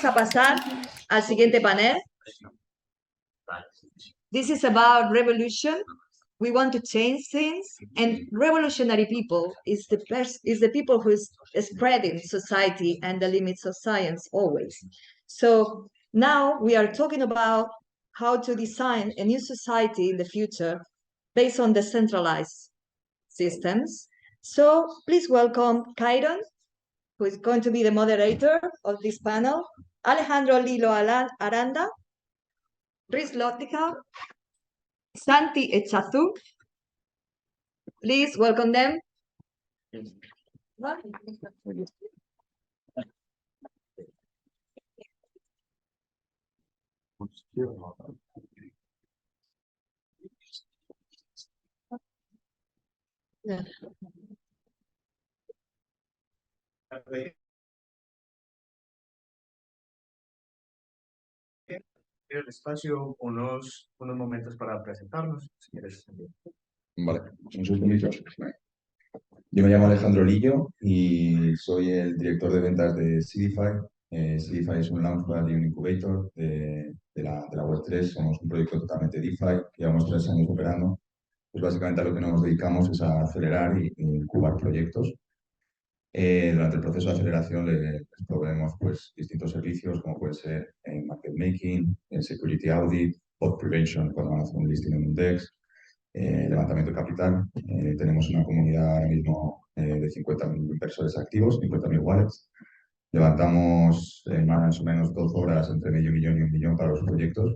Vamos a pasar al siguiente panel. This is about revolution. We want to change things, and revolutionary people is the people who is spreading society and the limits of science always. So now we are talking about how to design a new society in the future based on decentralized systems. So please welcome Kairon, who is going to be the moderator of this panel, Alejandro Lillo Aranda, Hrish Lotlikar, Santi Echazu. Please welcome them. El espacio unos momentos para presentarnos, si quieres. Vale, un segundito. Yo me llamo Alejandro Lillo y soy el director de ventas de Seedify. Seedify es un launchpad y un incubator de la Web3. Somos un proyecto totalmente DeFi, llevamos 3 años operando. Pues básicamente a lo que nos dedicamos es a acelerar e incubar proyectos. Durante el proceso de aceleración les proveemos pues, distintos servicios, como puede ser market making, security audit, bot prevention, cuando van a hacer un listing en un DEX, levantamiento de capital. Tenemos una comunidad ahora mismo de 50.000 inversores activos, 50.000 wallets. Levantamos más o menos 2 horas entre medio millón y 1 millón para los proyectos.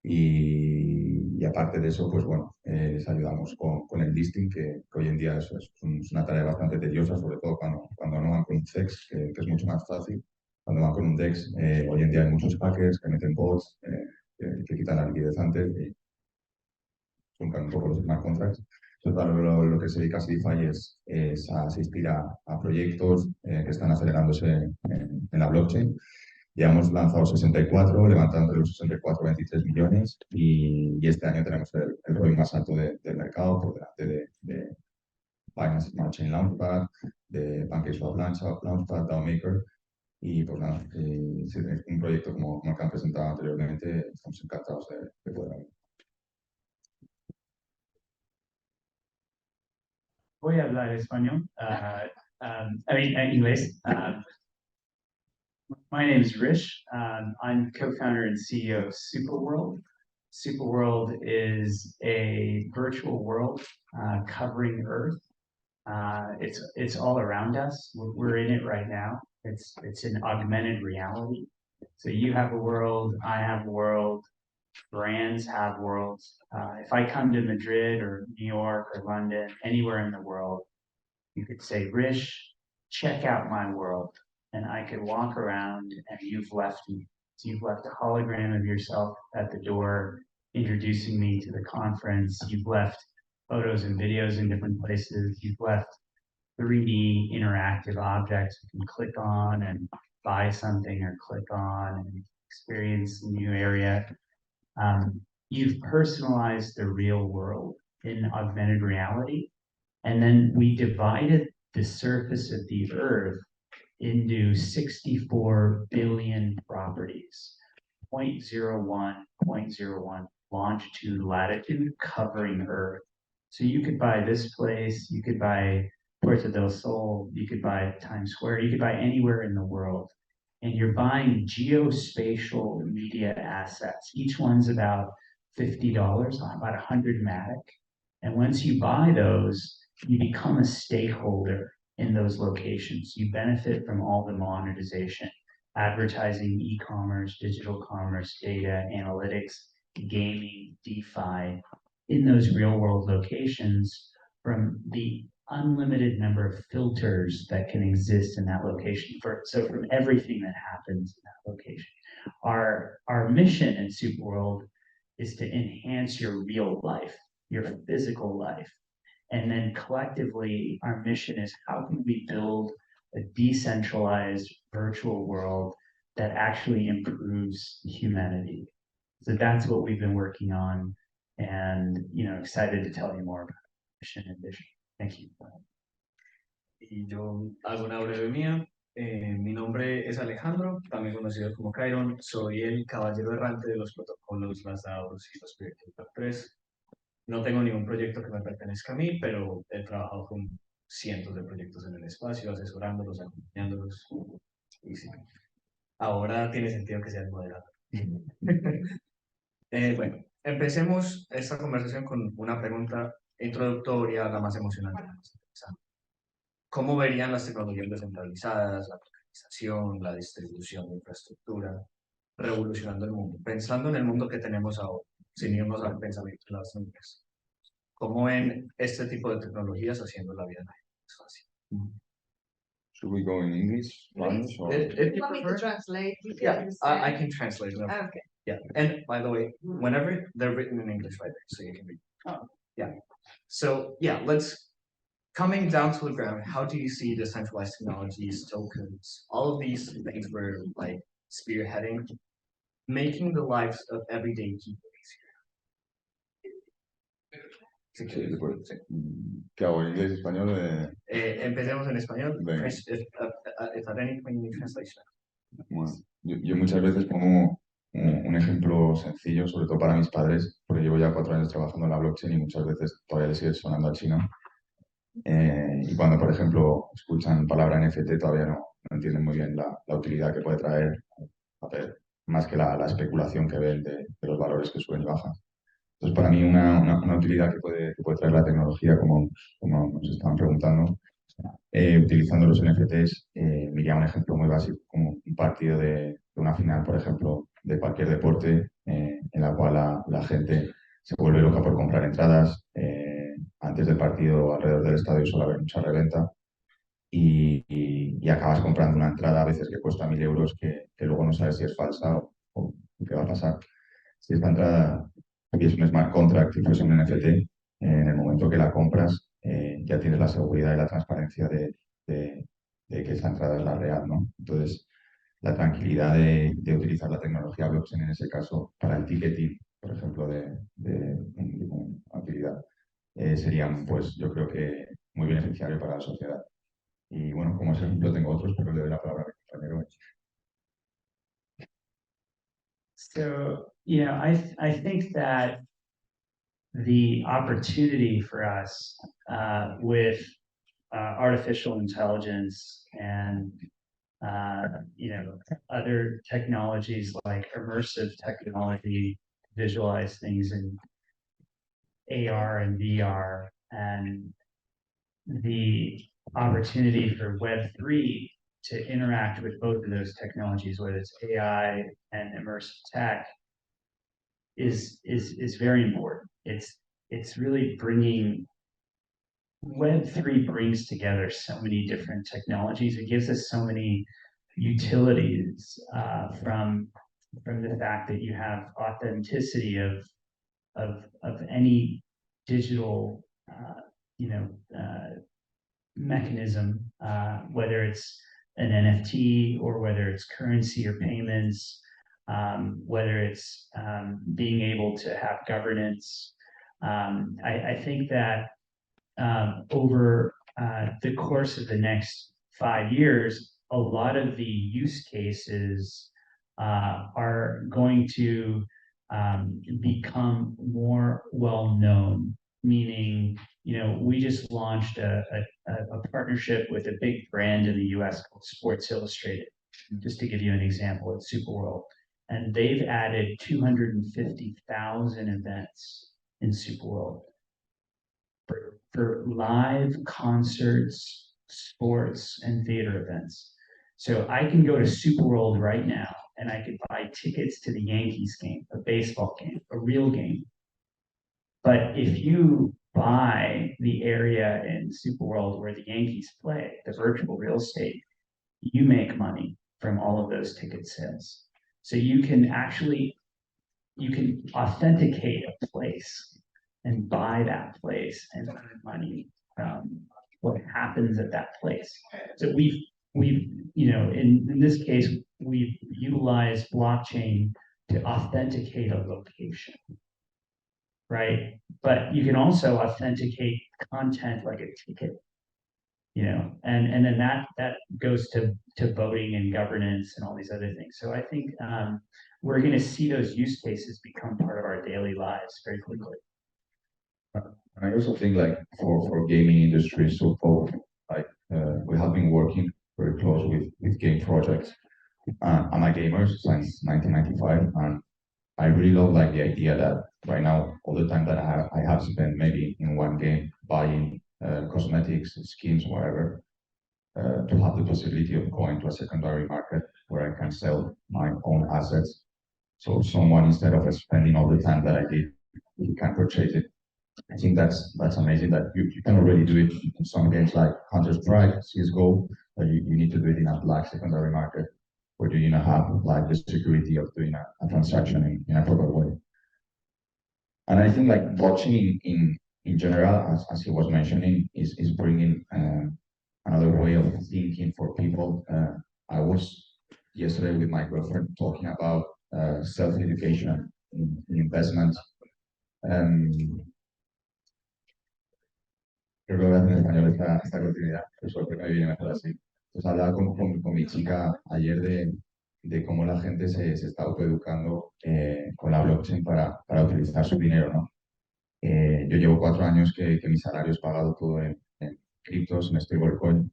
Y aparte de eso, pues bueno, les ayudamos con el listing, que hoy en día es una tarea bastante tediosa, sobre todo cuando no van con un CEX, que es mucho más fácil. Cuando van con un DEX, hoy en día hay muchos hackers que meten bots, que quitan la liquidez antes y truncan un poco los smart contracts. Entonces, lo que se dedica a Seedify es a asistir a proyectos que están acelerándose en la blockchain. Ya hemos lanzado 64, levantando entre los 64 23 millones y este año tenemos el ROI más alto del mercado por delante de Binance Smart Chain Launchpad, de PancakeSwap Launchpad, DAOmaker y pues nada, es un proyecto como el que han presentado anteriormente, estamos encantados de poder hablar. Voy a hablar español, inglés. My name is Hrish. I'm co-founder and CEO of SuperWorld. SuperWorld is a virtual world covering Earth. It's all around us. We're in it right now. It's an augmented reality. So you have a world, I have a world, brands have worlds. If I come to Madrid or New York or London, anywhere in the world, you could say, Hrish, check out my world. And I could walk around and you've left me. So you've left a hologram of yourself at the door, introducing me to the conference. You've left photos and videos in different places. You've left 3D interactive objects you can click on and buy something or click on and experience a new area. You've personalized the real world in augmented reality. And then we divided the surface of the Earth into 64 billion properties, 0.01, 0.01 longitude, latitude, covering Earth. So you could buy this place, you could buy Puerto del Sol, you could buy Times Square, you could buy anywhere in the world. And you're buying geospatial media assets. Each one's about $50, about 100 Matic. And once you buy those, you become a stakeholder in those locations. You benefit from all the monetization, advertising, e-commerce, digital commerce, data, analytics, gaming, DeFi, in those real world locations from the unlimited number of filters that can exist in that location. So from everything that happens in that location. Our mission in SuperWorld is to enhance your real life, your physical life. And then collectively, our mission is how can we build a decentralized virtual world that actually improves humanity? So that's what we've been working on, and excited to tell you more about mission and vision. Thank you. Y yo hago una breve mía. Mi nombre es Alejandro, también conocido como Kairon. Soy el caballero errante de los protocolos, las DAOs y los proyectos Web3. No tengo ningún proyecto que me pertenezca a mí, pero he trabajado con cientos de proyectos en el espacio, asesorándolos, acompañándolos. Y sí, ahora tiene sentido que sea el moderador. Bueno, empecemos esta conversación con una pregunta introductoria, la más emocionante, la más interesante. ¿Cómo verían las tecnologías descentralizadas, la tokenización, la distribución de infraestructura, revolucionando el mundo? Pensando en el mundo que tenemos ahora, sin irnos al pensamiento de las nubes. ¿Cómo ven este tipo de tecnologías haciendo la vida más fácil? Should we go in English, Spanish, or? If You want me to translate? You can Yeah, I understand? can translate them. Okay. Yeah, and by the way, whenever they're written in English, right? So you can read. Oh, yeah. So yeah, coming down to the ground. How do you see decentralized technologies, tokens, all of these things we're like spearheading, making the lives of everyday people Sí, easier? después. ¿Qué hago? ¿Inglés, español? Empecemos en español. Venga. Chris, if at any point you need translation. Bueno, yo muchas veces pongo un ejemplo sencillo, sobre todo para mis padres, porque llevo ya 4 años trabajando en la blockchain y muchas veces todavía les sigue sonando a chino. Y cuando, por ejemplo, escuchan palabra NFT, todavía no entienden muy bien la utilidad que puede traer, más que la especulación que ven de los valores que suben y bajan. Entonces, para mí, una utilidad que puede traer la tecnología, como nos estaban preguntando, utilizando los NFTs, miraría un ejemplo muy básico, como un partido de una final, por ejemplo, de cualquier deporte, en la cual la gente se vuelve loca por comprar entradas. Antes del partido, alrededor del estadio suele haber mucha reventa y acabas comprando una entrada a veces que cuesta 1.000 euros que luego no sabes si es falsa o qué va a pasar. Si esta entrada es un smart contract y fuese un NFT, en el momento que la compras, ya tienes la seguridad y la transparencia de que esa entrada es la real, ¿no? Entonces, la tranquilidad de utilizar la tecnología blockchain en ese caso para el ticketing, por ejemplo, de una utilidad, serían, pues, yo creo que muy beneficiario para la sociedad. Y bueno, como ejemplo tengo otros, pero le doy la palabra a mi compañero. So, you know, I think that the opportunity for us with artificial intelligence and you know, other technologies like immersive technology, visualize things in AR and VR, and the opportunity for Web3 to interact with both of those technologies, whether it's AI and immersive tech, is very important. It's really bringing Web3 brings together so many different technologies. It gives us so many utilities from the fact that you have authenticity of any digital you know mechanism, whether it's an NFT or whether it's currency or payments, whether it's being able to have governance. I think that over the course of the next 5 years, a lot of the use cases are going to become more well known. Meaning, you know, we just launched a partnership with a big brand in the US called Sports Illustrated, just to give you an example, at SuperWorld. And they've added 250,000 events in SuperWorld for live concerts, sports, and theater events. So I can go to SuperWorld right now and I could buy tickets to the Yankees game, a baseball game, a real game. But if you buy the area in SuperWorld where the Yankees play, the virtual real estate, you make money from all of those ticket sales. So you can authenticate a place and buy that place and earn money from what happens at that place. So we've you know, in this case, we've utilized blockchain to authenticate a location, right? But you can also authenticate content like a ticket. and then that goes to voting and governance and all these other things. So I think we're going to see those use cases become part of our daily lives very quickly. I also think like for gaming industry so far, like we have been working very close with game projects. I'm a gamer since 1995, and I really love like the idea that right now all the time that I have spent maybe in one game buying cosmetics, skins, whatever, to have the possibility of going to a secondary market where I can sell my own assets. So someone, instead of spending all the time that I did, he can purchase it. I think that's amazing that you can already do it in some games like Counter-Strike, CSGO, but you need to do it in a black secondary market where you have like the security of doing a transaction in a proper way. And I think like blockchain in general, as he was mentioning, is bringing another way of thinking for people. I was yesterday with my girlfriend talking about self-education in investments. Creo que voy a hacer en español esta continuidad, eso creo que me viene mejor así. Entonces hablaba con mi chica ayer de cómo la gente se está autoeducando con la blockchain para utilizar su dinero, ¿no? Yo llevo 4 años que mi salario es pagado todo en criptos, en stablecoin.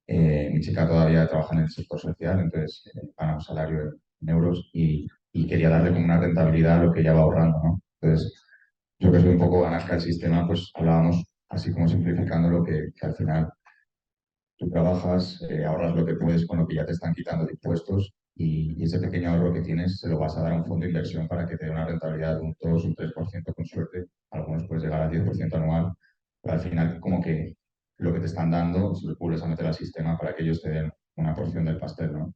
Mi chica todavía trabaja en el sector social, entonces gana un salario en euros y quería darle como una rentabilidad a lo que ella va ahorrando, ¿no? Entonces, yo que soy un poco anarca del sistema, pues hablábamos así como simplificando lo que al final tú trabajas, ahorras lo que puedes con lo que ya te están quitando de impuestos y ese pequeño ahorro que tienes se lo vas a dar a un fondo de inversión para que te dé una rentabilidad de un 2, un 3% con suerte. Algunos puedes llegar al 10% anual, pero al final como que lo que te están dando se lo vuelves a meter al sistema para que ellos te den una porción del pastel, ¿no?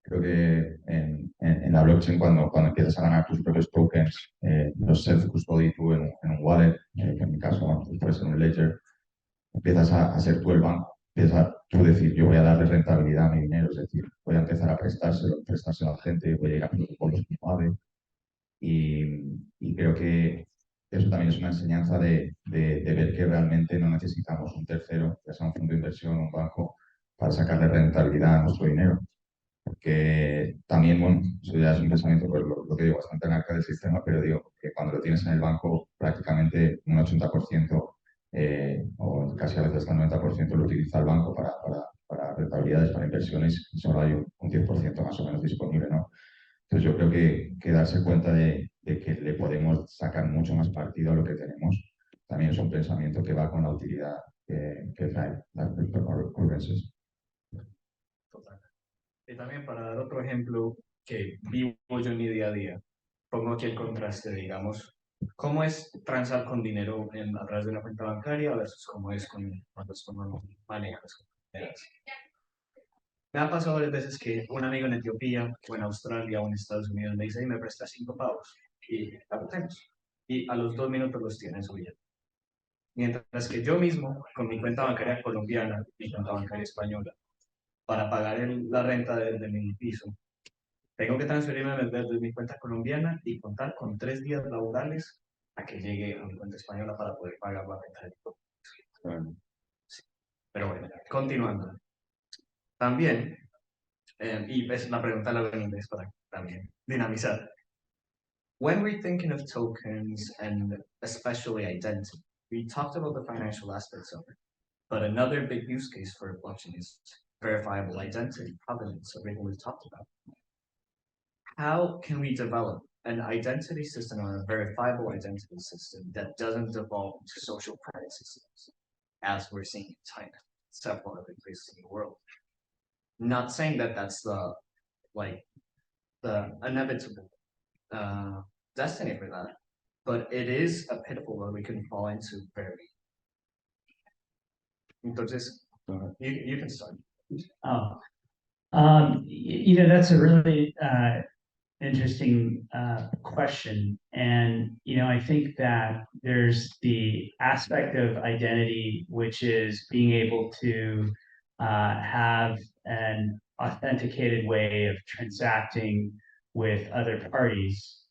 Creo que en la blockchain, cuando empiezas a ganar tus propios tokens, los self-custody tú en un wallet, que en mi caso, bueno, pues puede ser un ledger, empiezas a ser tú el banco, empiezas a tú decir, yo voy a darle rentabilidad a mi dinero, es decir, voy a empezar a prestárselo a la gente, voy a ir a protocolos como AVE, y creo que eso también es una enseñanza de ver que realmente no necesitamos un tercero, ya sea un fondo de inversión, un banco, para sacarle rentabilidad a nuestro dinero. Porque también, bueno, eso ya es un pensamiento, pues lo que digo, bastante anarca del sistema, pero digo que cuando lo tienes en el banco, prácticamente un 80% o casi a veces hasta el 90% lo utiliza el banco para rentabilidades, para inversiones, y solo hay un 10% más o menos disponible, ¿no? Entonces yo creo que darse cuenta de que le podemos sacar mucho más partido a lo que tenemos, también es un pensamiento que va con la utilidad que trae las cryptocurrencies. Y también para dar otro ejemplo que vivo yo en mi día a día, pongo aquí el contraste, digamos, cómo es transar con dinero a través de una cuenta bancaria versus cómo es cuando uno maneja las monedas. Me ha pasado varias veces que un amigo en Etiopía o en Australia o en Estados Unidos me dice, y me presta 5 pavos y la tenemos. Y a los 2 minutos los tiene en su billetera. Mientras que yo mismo, con mi cuenta bancaria colombiana, mi cuenta bancaria española, para pagar la renta de mi piso, tengo que transferirme desde mi cuenta colombiana y contar con 3 días laborales a que llegue a mi cuenta española para poder pagar la renta de mi piso. Sí. Pero bueno, continuando. También, y es la pregunta la en inglés para también dinamizar. When we're thinking of tokens and especially identity, we talked about the financial aspects of it, but another big use case for blockchain is verifiable identity, provenance, everything we've talked about. How can we develop an identity system or a verifiable identity system that doesn't devolve into social credit systems, as we're seeing in China, several other places in the world? Not saying that that's the inevitable destiny for that, but it is a pitfall that we can fall into very. Entonces, you can start. That's a really interesting question. And, I think that there's the aspect of identity, which is being able to have an authenticated way of transacting with other parties.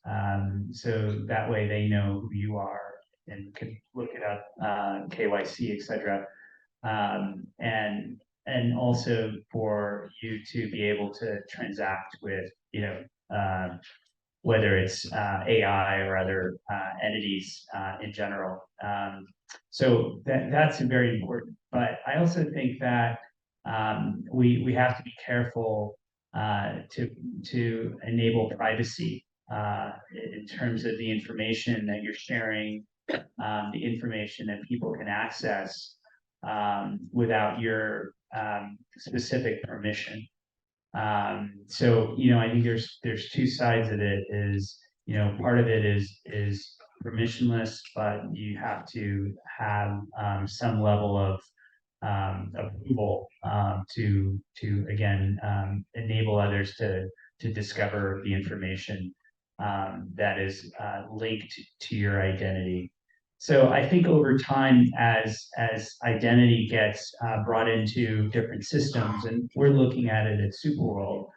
So that way they know who you are and can look it up, KYC, etc. and also for you to be able to transact with, whether it's AI or other entities in general. So that's very important. But I also think that we have to be careful to enable privacy in terms of the information that you're sharing, the information that people can access without your specific permission. So I think there's two sides of it. Is part of it is permissionless, but you have to have some level of approval to again enable others to discover the information that is linked to your identity. So I think over time, as identity gets brought into different systems, and we're looking at it at SuperWorld,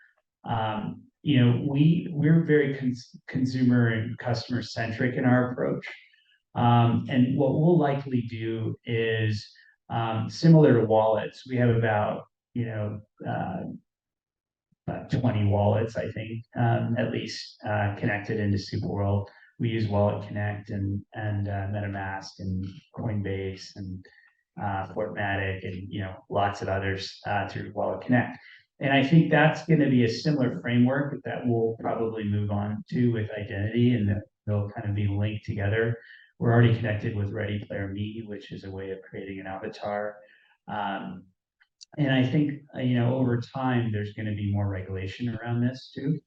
we're very consumer and customer centric in our approach. And what we'll likely do is similar to wallets. We have about 20 wallets, I think, at least connected into SuperWorld. We use Wallet Connect and MetaMask and Coinbase and Fortmatic and lots of others through Wallet Connect. And I think that's going to be a similar framework that we'll probably move on to with identity, and they'll kind of be linked together. We're already connected with Ready Player Me, which is a way of creating an avatar. And I think over time there's going to be more regulation around this too.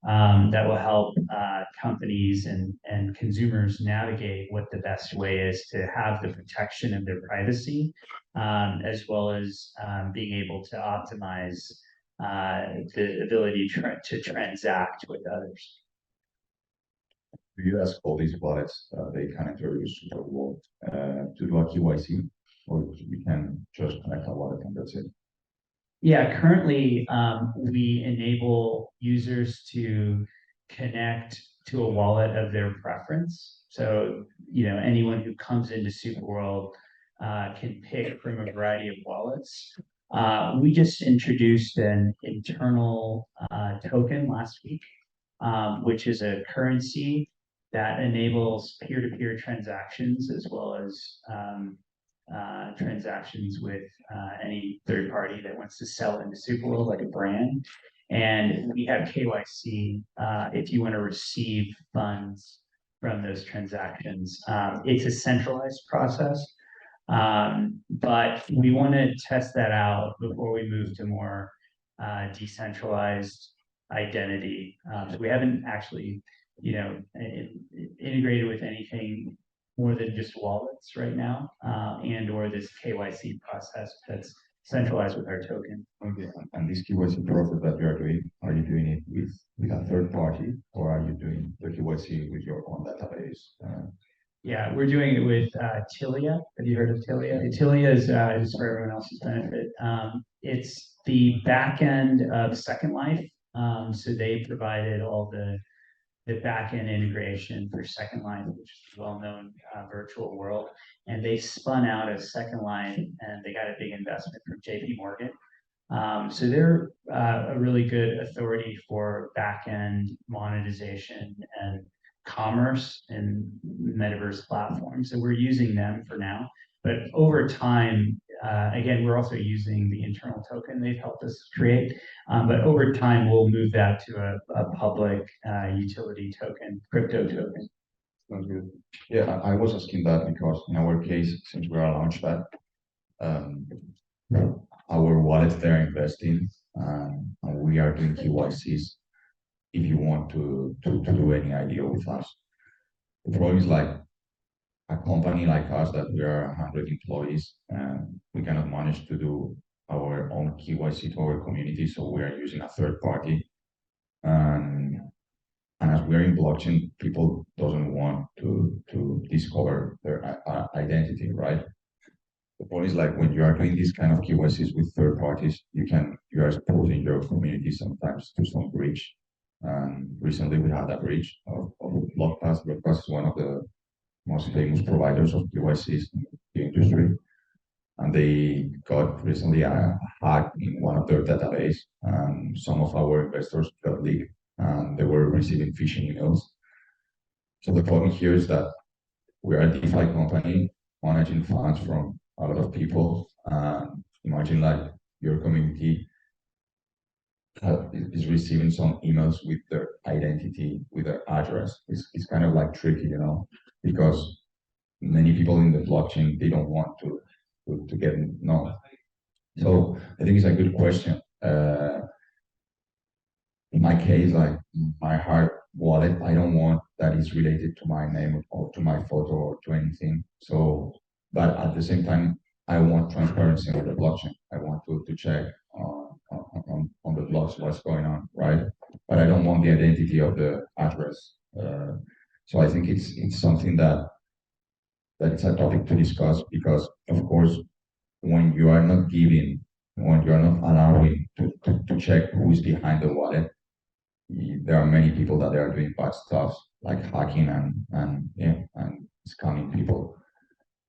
That will help companies and consumers navigate what the best way is to have the protection of their privacy, as well as being able to optimize the ability to transact with others. Do you ask all these wallets they can enter your SuperWorld to do a KYC, or you can just connect a wallet and that's it? Yeah, currently we enable users to connect to a wallet of their preference. So anyone who comes into SuperWorld can pick from a variety of wallets. We just introduced an internal token last week, which is a currency that enables peer-to-peer transactions as well as transactions with any third party that wants to sell into SuperWorld, like a brand. And we have KYC if you want to receive funds from those transactions. It's a centralized process, but we want to test that out before we move to more decentralized identity. So we haven't actually integrated with anything more than just wallets right now, and or this KYC process that's centralized with our token. Okay, and this KYC process that you are you doing it with a third party, or are you doing the KYC with your own database? Yeah, we're doing it with Tilia. Have you heard of Tilia? Tilia is just for everyone else's benefit. It's the back end of Second Life. So they provided all the back-end integration for Second Life, which is a well-known virtual world. And they spun out of Second Life, and they got a big investment from JP Morgan. So they're a really good authority for back-end monetization and commerce and metaverse platforms. So we're using them for now. But over time, again, we're also using the internal token they've helped us create. But over time, we'll move that to a public utility token, crypto token. Sounds good. Yeah, I was asking that because in our case, since we are a launchpad, our wallets they're investing, and we are doing KYCs. If you want to do any idea with us, the problem is like a company like us that we are 100 employees, and we cannot manage to do our own KYC to our community, so we are using a third party. And as we are in blockchain, people doesn't want to discover their identity, right? The point is like when you are doing these kind of KYCs with third parties, you are exposing your community sometimes to some breach. And recently we had a breach of Blockpass. Blockpass is one of the most famous providers of KYCs in the industry. and they got recently a hack in one of their database, and some of our investors got leaked, and they were receiving phishing emails. So the problem here is that we are a DeFi company managing funds from a lot of people. Imagine like your community is receiving some emails with their identity, with their address. It's kind of like tricky, you know, because many people in the blockchain, they don't want to get known. So I think it's a good question. In my case, like my hard wallet, I don't want that is related to my name or to my photo or to anything. So, but at the same time, I want transparency on the blockchain. I want to check on the blocks what's going on, right? But I don't want the identity of the address. So I think it's something that it's a topic to discuss, because of course, when you are not giving, when you are not allowing to check who is behind the wallet, there are many people that they are doing bad stuff like hacking and scamming people.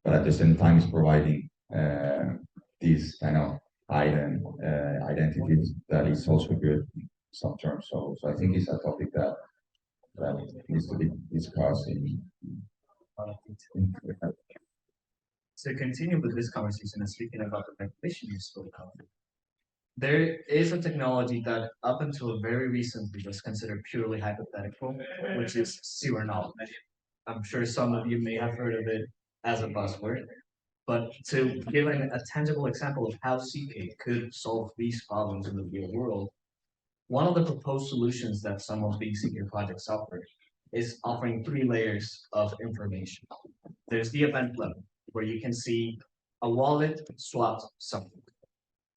But at the same time, it's providing these kind of identities that is also good in some terms. So I think it's a topic that needs to be discussed in To continue with this conversation and speaking about the regulation you spoke of, there is a technology that up until very recently was considered purely hypothetical, which is zero knowledge. I'm sure some of you may have heard of it as a buzzword, but to give a tangible example of how CK could solve these problems in the real world, one of the proposed solutions that some of these CK projects offer is offering 3 layers of information. There's the event level, where you can see a wallet swapped something.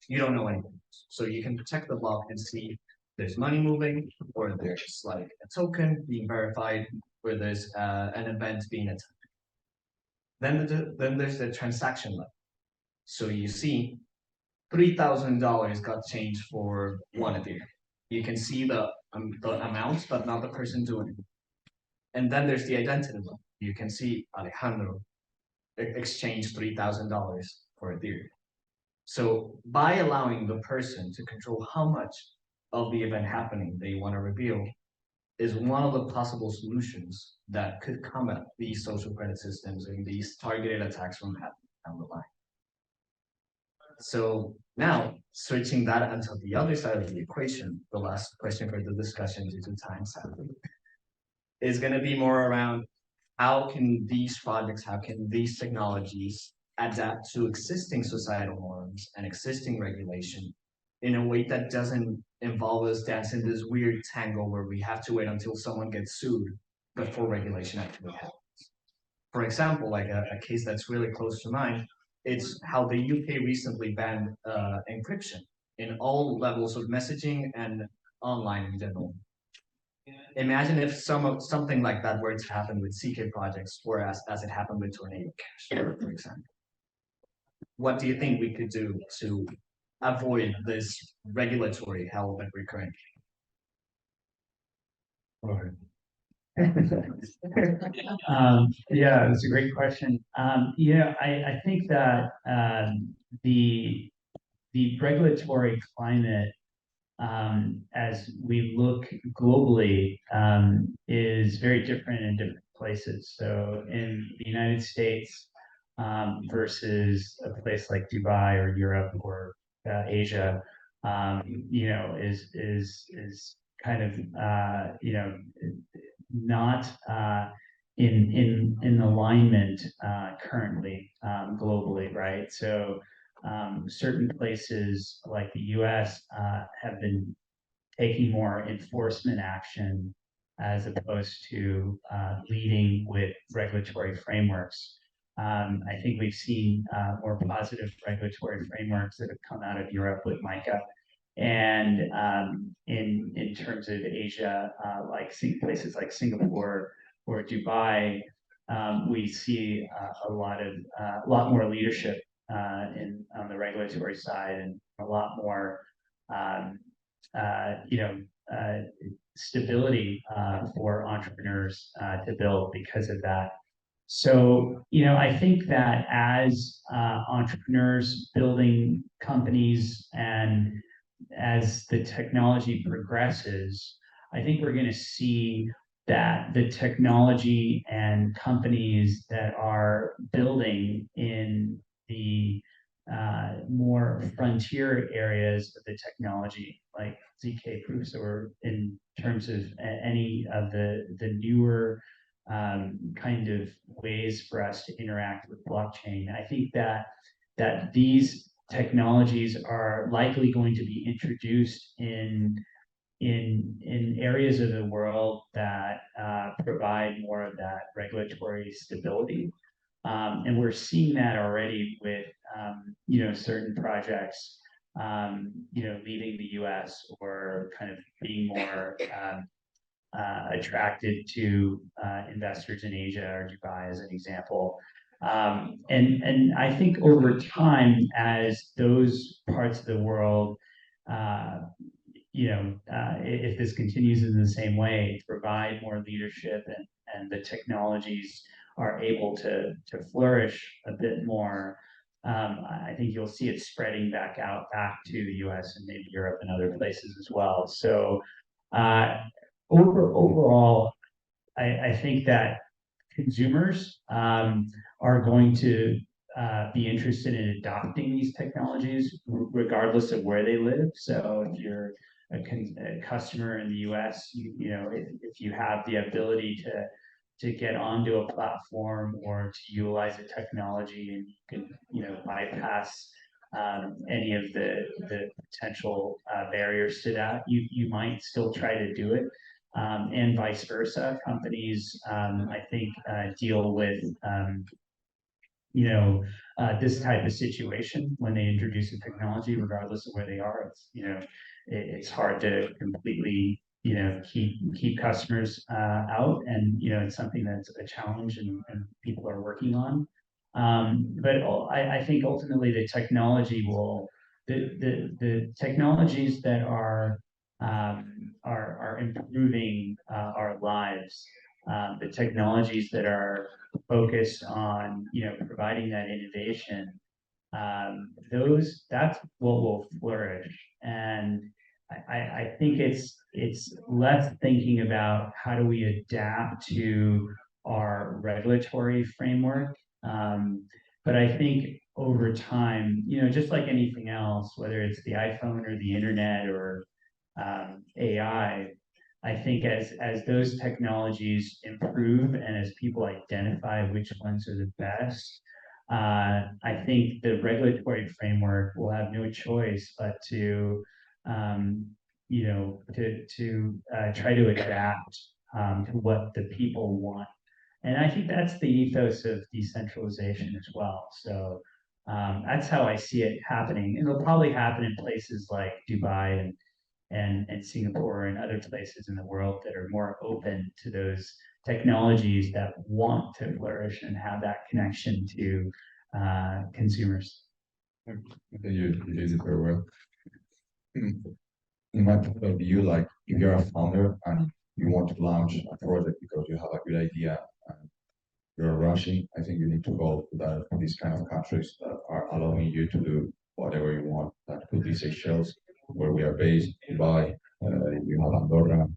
You don't know anything. So you can protect the block and see there's money moving, or there's like a token being verified, or there's an event being attacked. Then there's the transaction level. So you see $3,000 got changed for 1 Ethereum. You can see the amount, but not the person doing it. And then there's the identity level. You can see Alejandro exchanged $3,000 for Ethereum. So by allowing the person to control how much of the event happening they want to reveal is one of the possible solutions that could combat these social credit systems and these targeted attacks from happening down the line. So now, switching that onto the other side of the equation, the last question for the discussion due to time sadly, is going to be more around how can these projects, how can these technologies adapt to existing societal norms and existing regulation in a way that doesn't involve us dancing this weird tangle where we have to wait until someone gets sued before regulation actually happens. For example, like a case that's really close to mine, it's how the UK recently banned encryption in all levels of messaging and online in general. Imagine if something like that were to happen with CK projects, whereas as it happened with Tornado Cash, for example. What do you think we could do to avoid this regulatory hell that we're currently Yeah, it's a great question. I think that the regulatory climate, as we look globally, is very different in different places. So in the United States versus a place like Dubai or Europe or Asia, is kind of not in alignment currently globally, right? So certain places like the US have been taking more enforcement action as opposed to leading with regulatory frameworks. I think we've seen more positive regulatory frameworks that have come out of Europe with MiCA. And in terms of Asia, like places like Singapore or Dubai, we see a lot more leadership on the regulatory side, and a lot more stability for entrepreneurs to build because of that. So, I think that as entrepreneurs building companies and as the technology progresses, I think we're going to see that the technology and companies that are building in the more frontier areas of the technology, like ZK proofs, or in terms of any of the newer kind of ways for us to interact with blockchain. I think that these technologies are likely going to be introduced in areas of the world that provide more of that regulatory stability. And we're seeing that already with certain projects leaving the US or kind of being more attracted to investors in Asia or Dubai, as an example. And I think over time, as those parts of the world, if this continues in the same way, provide more leadership and the technologies are able to flourish a bit more, I think you'll see it spreading back to the US and maybe Europe and other places as well. So overall, I think that consumers are going to be interested in adopting these technologies regardless of where they live. So if you're a customer in the US, if you have the ability to get onto a platform or to utilize the technology, and you can bypass any of the potential barriers to that, you might still try to do it. And vice versa. Companies, I think, deal with this type of situation when they introduce a technology, regardless of where they are. It's hard to completely keep customers out, and it's something that's a challenge and people are working on. But I think ultimately the technology the technologies that are improving our lives, the technologies that are focused on providing that innovation, that's what will flourish. And I think it's less thinking about how do we adapt to our regulatory framework, but I think over time, just like anything else, whether it's the iPhone or the internet or AI, I think as those technologies improve and as people identify which ones are the best, I think the regulatory framework will have no choice but to try to adapt to what the people want. And I think that's the ethos of decentralization as well. So that's how I see it happening. And it'll probably happen in places like Dubai and Singapore and other places in the world that are more open to those technologies that want to flourish and have that connection to consumers. I think you did it very well. In my point of view, like if you're a founder and you want to launch a project because you have a good idea and you're rushing, I think you need to go to these kind of countries that are allowing you to do whatever you want. That could be Seychelles, where we are based, Dubai, you have Andorra,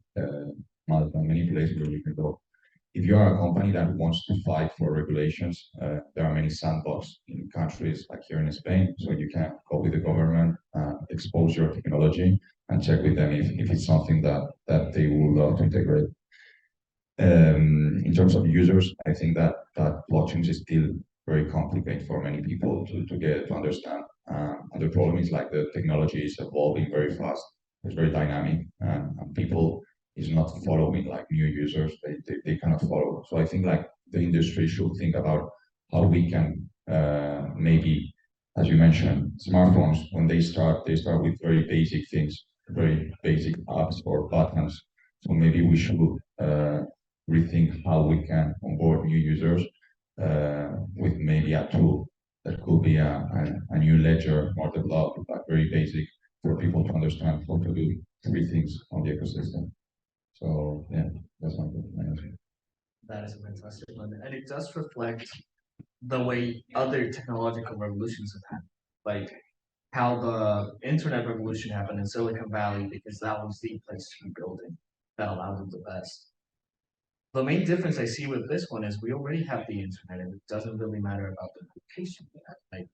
Malta, many places where you can go. If you are a company that wants to fight for regulations, there are many sandboxes in countries like here in Spain, so you can go with the government, expose your technology, and check with them if it's something that they would love to integrate. In terms of users, I think that blockchain is still very complicated for many people to get to understand. And the problem is like the technology is evolving very fast. It's very dynamic, and people is not following like new users. They cannot follow. So I think like the industry should think about how we can maybe, as you mentioned, smartphones, when they start with very basic things, very basic apps or buttons. So maybe we should rethink how we can onboard new users with maybe a tool that could be a new ledger or developed, but very basic for people to understand how to do 3 things on the ecosystem. So yeah, that's my answer. That is a fantastic one. And it does reflect the way other technological revolutions have happened. Like how the internet revolution happened in Silicon Valley, because that was the place to be building that allowed them the best. The main difference I see with this one is we already have the internet, and it doesn't really matter about the location yet. Like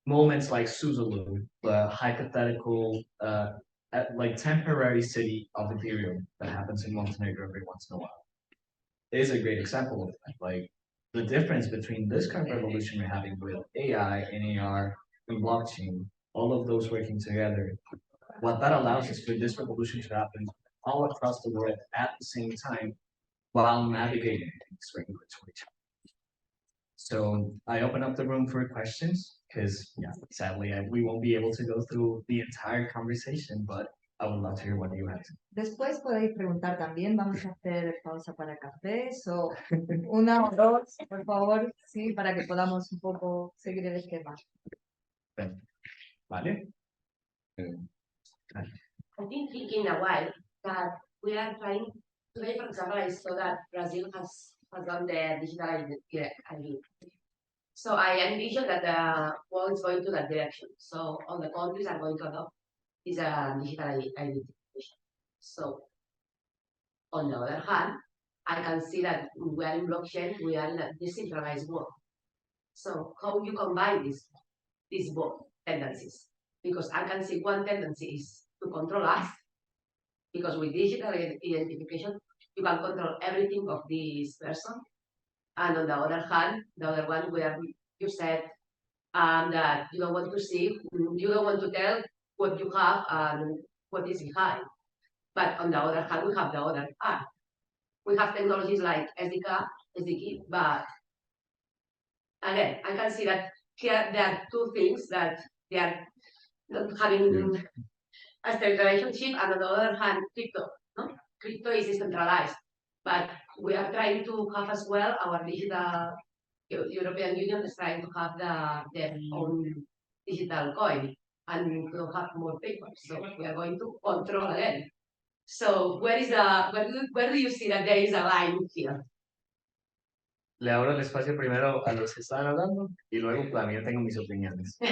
moments like Suzalu, the hypothetical like temporary city of Ethereum that happens in Montenegro every once in a while, is a great example of that. Like the difference between this kind of revolution we're having with AI and AR and blockchain, all of those working together, what that allows is for this revolution to happen all across the world at the same time while navigating these regulatory challenges. So I open up the room for questions because, yeah, sadly, we won't be able to go through the entire conversation, but I would love to hear what you have. Después podéis preguntar también, vamos a hacer pausa para café, so, una o dos, por favor, sí, para que podamos un poco seguir el esquema. Vale. I've been thinking a while that we are trying today, for example, I saw that Brazil has done the digital ID. So I envision that the world is going to that direction. So all the countries are going to adopt this digital identification. So on the other hand, I can see that we are in blockchain, we are in a decentralized world. So how you combine these both tendencies? Because I can see one tendency is to control us, because with digital identification, you can control everything of this person. And on the other hand, the other one where you said that you don't want to see, you don't want to tell what you have and what is behind. But on the other hand, we have the other part. We have technologies like SDK, but again, I can see that here there are two things that they are not having a strict relationship, and on the other hand, crypto. No? Crypto is decentralized, but we are trying to have as well our digital. European Union is trying to have their own digital coin and to have more paper. So we are going to control again. So where do you see that there is a line here? Le abro el espacio primero a los que están hablando y luego también tengo mis opiniones. Yo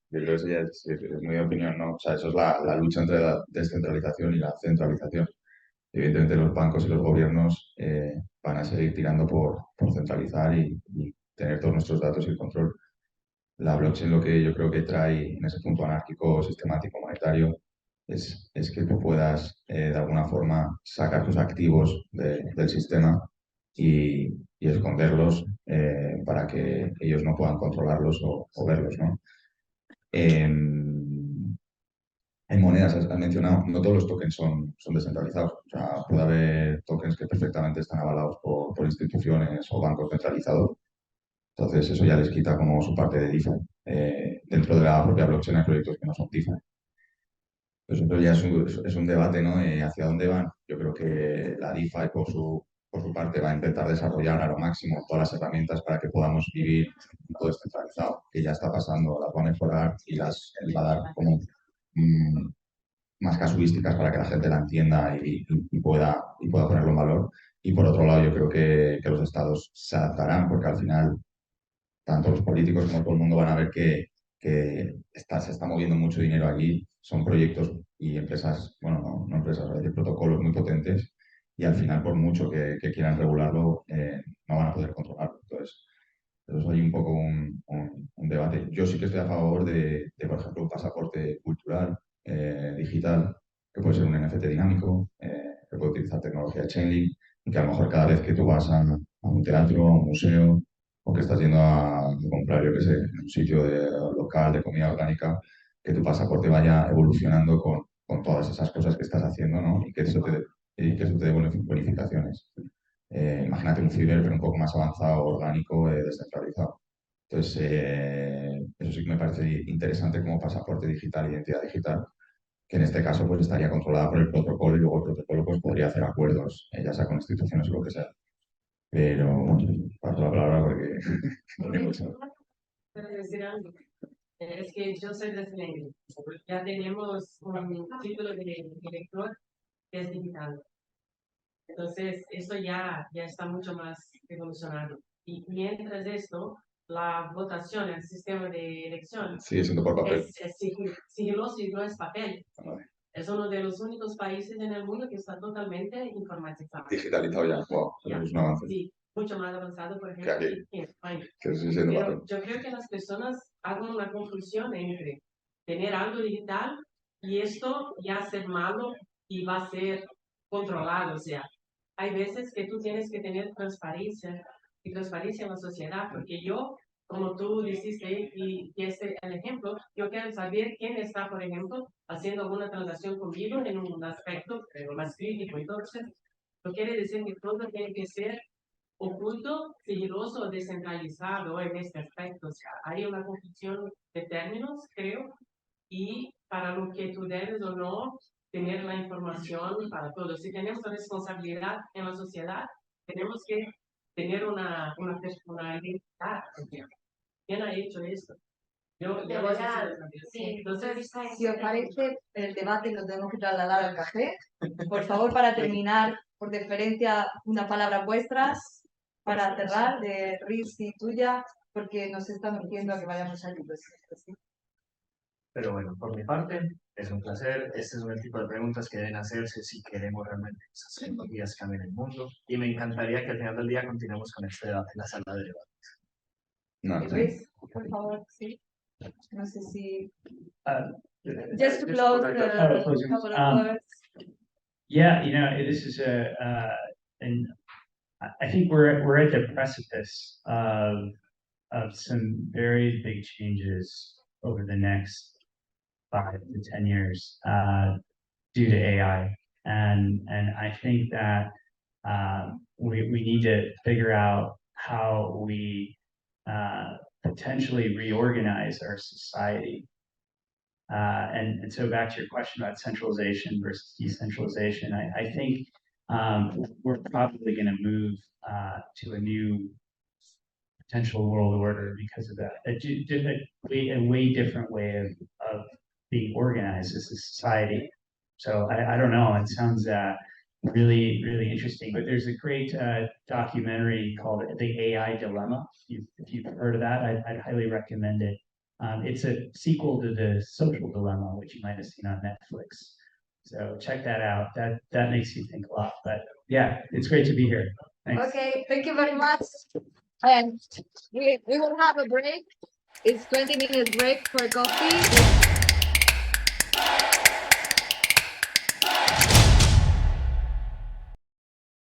creo que eso ya es mi opinión, ¿no? O sea, eso es la lucha entre la descentralización y la centralización. Evidentemente los bancos y los gobiernos van a seguir tirando por centralizar y tener todos nuestros datos y el control. La blockchain lo que yo creo que trae en ese punto anárquico, sistemático, monetario, es que tú puedas de alguna forma sacar tus activos del sistema y esconderlos para que ellos no puedan controlarlos o verlos, ¿no? En monedas, has mencionado, no todos los tokens son descentralizados. O sea, puede haber tokens que perfectamente están avalados por instituciones o bancos centralizados. Entonces, eso ya les quita como su parte de DeFi. Dentro de la propia blockchain hay proyectos que no son DeFi. Pues eso ya es un debate, ¿no? ¿Hacia dónde van? Yo creo que la DeFi, por su parte, va a intentar desarrollar a lo máximo todas las herramientas para que podamos vivir todo descentralizado, que ya está pasando, las va a mejorar y las va a dar como más casuísticas para que la gente la entienda y pueda ponerlo en valor. Y por otro lado, yo creo que los estados se adaptarán, porque al final tanto los políticos como todo el mundo van a ver que se está moviendo mucho dinero allí. Son proyectos y empresas, bueno, no empresas, es decir, protocolos muy potentes y al final, por mucho que quieran regularlo, no van a poder controlarlo. Entonces, eso hay un poco un debate. Yo sí que estoy a favor de, por ejemplo, un pasaporte cultural digital, que puede ser un NFT dinámico, que puede utilizar tecnología Chainlink, y que a lo mejor cada vez que tú vas a un teatro, a un museo, o que estás yendo a comprar, yo qué sé, en un sitio local de comida orgánica, que tu pasaporte vaya evolucionando con todas esas cosas que estás haciendo, ¿no? Y que eso te dé bonificaciones. Imagínate un ciber, pero un poco más avanzado, orgánico, descentralizado. Entonces, eso sí que me parece interesante como pasaporte digital, identidad digital, que en este caso pues estaría controlada por el protocolo y luego el protocolo pues podría hacer acuerdos, ya sea con instituciones o lo que sea. Pero, bueno, paso la palabra porque no hay mucho. Quiero decir algo. Es que yo soy de Senegal. Ya tenemos un título de director que es digital. Entonces, eso ya está mucho más evolucionado. Y mientras esto, la votación, el sistema de elección Sigue siendo por papel. es sigiloso y no es papel. Vale. Es uno de los únicos países en el mundo que está totalmente informatizado. Digitalizado ya. Wow, Ya, es un avance. sí, mucho más avanzado, por ejemplo, Que aquí. en España. Que sigue siendo Pero papel. yo creo que las personas hagan una confusión entre tener algo digital y esto ya ser malo y va a ser controlado. O sea, hay veces que tú tienes que tener transparencia y transparencia en la sociedad, porque yo, como tú dijiste, y este el ejemplo, yo quiero saber quién está, por ejemplo, haciendo alguna transacción conmigo en un aspecto más crítico. Entonces, no quiere decir que todo tiene que ser oculto, sigiloso, descentralizado en este aspecto. O sea, hay una confusión de términos, creo, y para lo que tú debes o no tener la información para todos. Si tenemos responsabilidad en la sociedad, tenemos que tener una identidad. ¿Quién ha hecho esto? Yo Te voy a... necesito saber. Sí, Entonces, Si os parece, el debate lo tenemos que trasladar al café. Por favor, para terminar, por deferencia, unas palabras vuestras para cerrar, de Hrish y tuya, porque nos están diciendo que vayamos allí. Pues, sí. Pero bueno, por mi parte, es un placer. Este es un tipo de preguntas que deben hacerse si queremos realmente que esas tecnologías cambien el mundo. Y me encantaría que al final del día continuemos con este debate en la sala de debate. No, sí. Hrish, por favor, sí. No sé si... Uh, Just to close closing. a couple of words. Yeah, this is and I think we're at the precipice of some very big changes over the next 5 to 10 years due to AI, and I think that we need to figure out how we potentially reorganize our society. And so back to your question about centralization versus decentralization, I think we're probably going to move to a new potential world order because of that. A way different way of being organized as a society. So I don't know. It sounds really, really interesting. But there's a great documentary called The AI Dilemma. If you've heard of that, I'd highly recommend it. It's a sequel to The Social Dilemma, which you might have seen on Netflix. So check that out. That makes you think a lot. But yeah, it's great to be here. Thanks. Okay, thank you very much. And we will have a break. It's 20 minutes break for coffee.